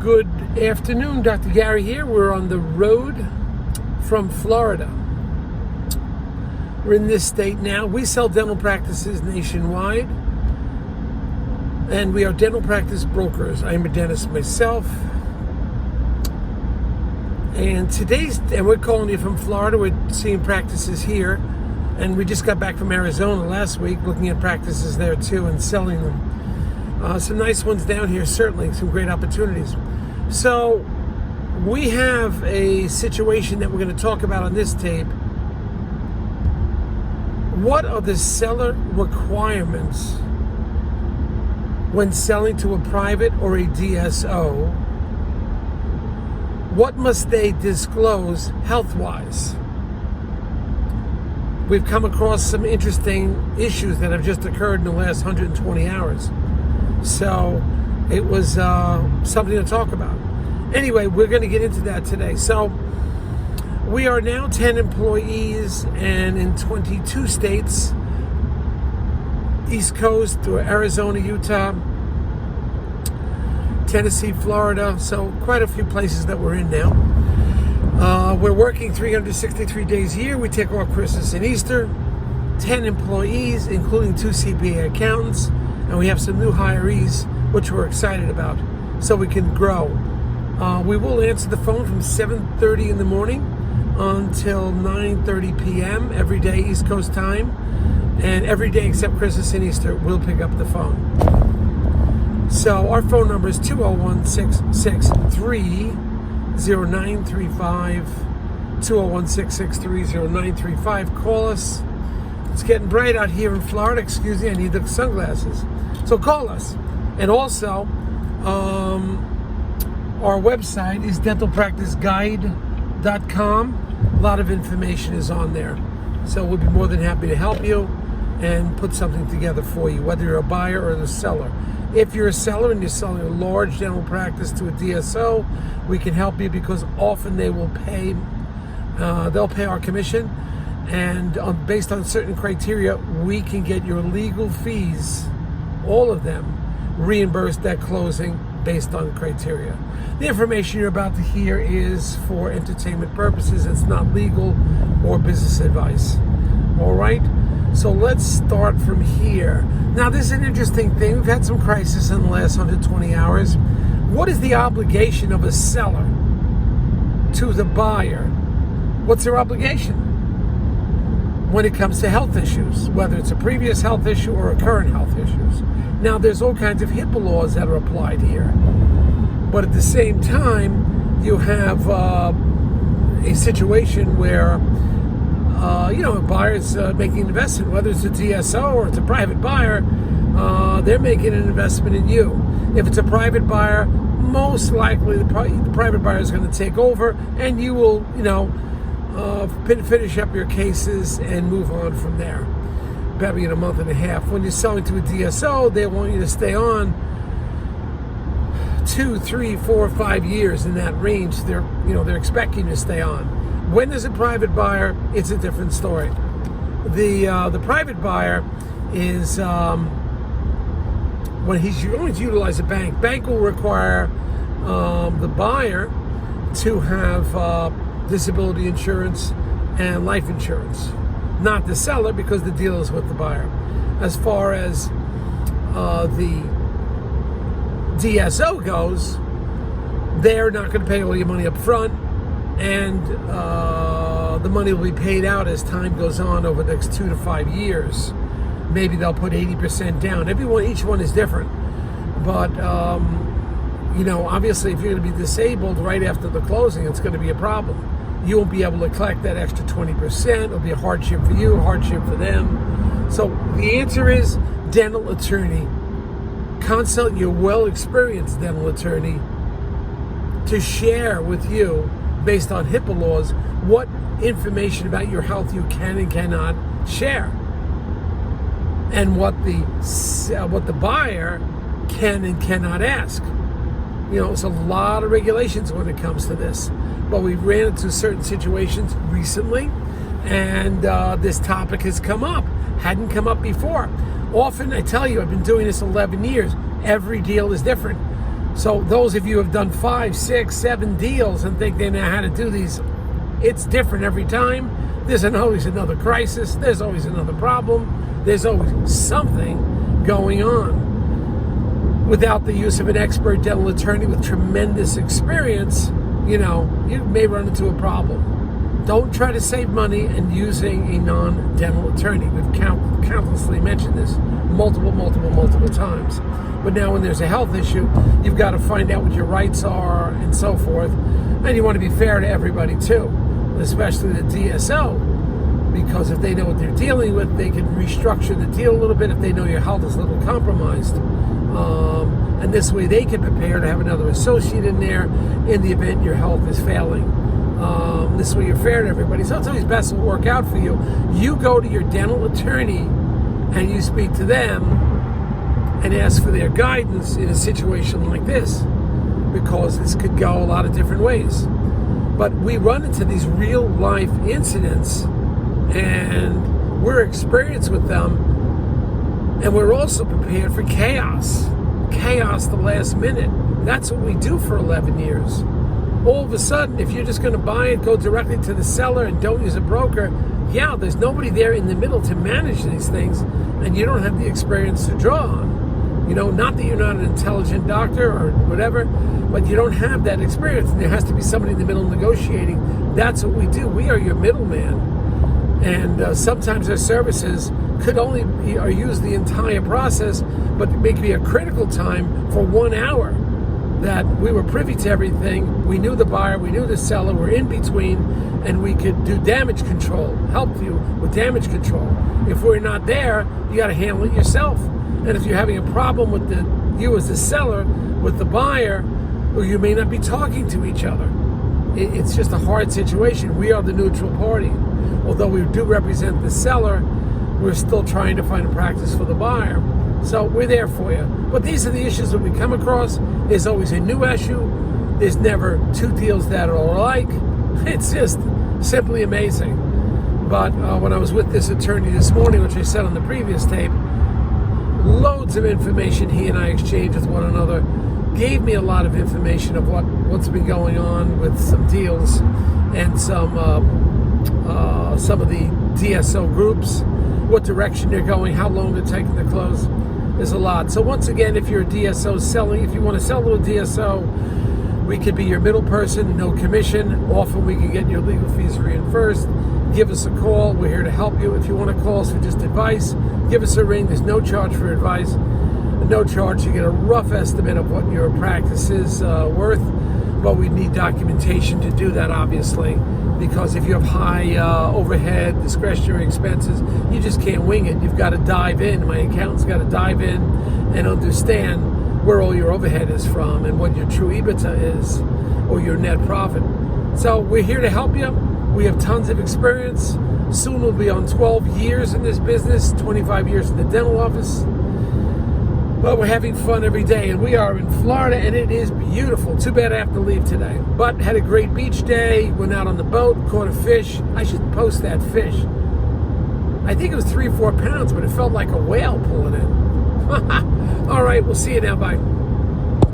Good afternoon, Dr. Gary here. We're on the road from Florida. We're in this state now. We sell dental practices nationwide, and we are dental practice brokers. I'm a dentist myself. And we're calling you from Florida. We're seeing practices here, and we just got back from Arizona last week looking at practices there too and selling them. Some nice ones down here, certainly, some great opportunities. So we have a situation that we're going to talk about on this tape. What are the seller requirements when selling to a private or a DSO? What must they disclose health-wise? We've come across some interesting issues that have just occurred in the last 120 hours. So it was something to talk about. Anyway, we're going to get into that today. So we are now 10 employees and in 22 states, East Coast through Arizona, Utah, Tennessee, Florida. So quite a few places that we're in now. We're working 363 days a year. We take off Christmas and Easter. 10 employees, including 2 CPA accountants. And we have some new hirees, which we're excited about, so we can grow. We will answer the phone from 7:30 in the morning until 9:30 p.m. every day, East Coast time. And every day except Christmas and Easter, we'll pick up the phone. So our phone number is 201-663-0935, 201-663-0935. Call us. It's getting bright out here in Florida. Excuse me, I need the sunglasses. So call us. And also, our website is dentalpracticeguide.com. A lot of information is on there. So we'll be more than happy to help you and put something together for you, whether you're a buyer or the seller. If you're a seller and you're selling a large dental practice to a DSO, we can help you because often they will pay, they'll pay our commission. And based on certain criteria, we can get your legal fees, all of them, reimbursed at closing based on criteria. The information you're about to hear is for entertainment purposes. It's not legal or business advice. All right? So let's start from here. Now, this is an interesting thing. We've had some crisis in the last 120 hours. What is the obligation of a seller to the buyer? What's their obligation when it comes to health issues, whether it's a previous health issue or a current health issues? Now, there's all kinds of HIPAA laws that are applied here. But at the same time, you have a situation where, a buyer's making an investment, whether it's a DSO or it's a private buyer, they're making an investment in you. If it's a private buyer, most likely the private buyer is going to take over and you will, finish up your cases and move on from there, probably in a month and a half. When you're selling to a DSO, they want you to stay on 2, 3, 4, 5 years in that range. They're expecting you to stay on. When there's a private buyer, it's a different story. The private buyer is when he's going to utilize a bank. Bank will require the buyer to have disability insurance and life insurance, not the seller, because the deal is with the buyer. As far as the DSO goes, they're not going to pay all your money up front, and the money will be paid out as time goes on over the next 2 to 5 years. Maybe they'll put 80% down. Each one is different. But obviously, if you're going to be disabled right after the closing, it's going to be a problem. You won't be able to collect that extra 20%. It'll be a hardship for you, a hardship for them. So the answer is dental attorney. Consult your well-experienced dental attorney to share with you, based on HIPAA laws, what information about your health you can and cannot share, and what the buyer can and cannot ask. It's a lot of regulations when it comes to this. But we ran into certain situations recently, and this topic has come up. Hadn't come up before. Often, I tell you, I've been doing this 11 years. Every deal is different. So those of you who have done 5, 6, 7 deals and think they know how to do these, it's different every time. There's always another crisis. There's always another problem. There's always something going on. Without the use of an expert dental attorney with tremendous experience, you may run into a problem. Don't try to save money and using a non-dental attorney. We've countlessly mentioned this multiple times. But now when there's a health issue, you've got to find out what your rights are and so forth. And you want to be fair to everybody too, especially the DSO, because if they know what they're dealing with, they can restructure the deal a little bit if they know your health is a little compromised. And this way they can prepare to have another associate in there in the event your health is failing. This way you're fair to everybody. So it's always best to work out for you. You go to your dental attorney and you speak to them and ask for their guidance in a situation like this, because this could go a lot of different ways. But we run into these real life incidents and we're experienced with them, and we're also prepared for chaos the last minute. That's what we do for 11 years. All of a sudden, if you're just going to buy it, go directly to the seller and don't use a broker, there's nobody there in the middle to manage these things, and you don't have the experience to draw on. Not that you're not an intelligent doctor or whatever, but you don't have that experience, and there has to be somebody in the middle negotiating. That's what we do. We are your middleman. And sometimes our services could only or use the entire process, but it may be a critical time for 1 hour that we were privy to everything. We knew the buyer, we knew the seller, we're in between, and we could do damage control, help you with damage control. If we're not there, you got to handle it yourself. And if you're having a problem with you as the seller, with the buyer, or you may not be talking to each other. It's just a hard situation. We are the neutral party. Although we do represent the seller, we're still trying to find a practice for the buyer. So we're there for you. But these are the issues that we come across. There's always a new issue. There's never 2 deals that are alike. It's just simply amazing. But when I was with this attorney this morning, which I said on the previous tape, loads of information he and I exchanged with one another, gave me a lot of information of what's been going on with some deals and some of the DSO groups, what direction they're going, how long they're taking to close. There's a lot. So once again, if you're a DSO selling, if you want to sell to a DSO, we could be your middle person, no commission. Often we can get your legal fees reimbursed. Give us a call. We're here to help you. If you want to call us for just advice, give us a ring. There's no charge for advice. No charge. You get a rough estimate of what your practice is worth, but we need documentation to do that, obviously, because if you have high overhead, discretionary expenses, you just can't wing it. You've got to dive in. My accountant's got to dive in and understand where all your overhead is from and what your true EBITDA is or your net profit. So we're here to help you. We have tons of experience. Soon we'll be on 12 years in this business, 25 years in the dental office. But we're having fun every day, and we are in Florida, and it is beautiful. Too bad I have to leave today. But had a great beach day, went out on the boat, caught a fish. I should post that fish. I think it was 3 or 4 pounds, but it felt like a whale pulling in. All right, we'll see you now. Bye.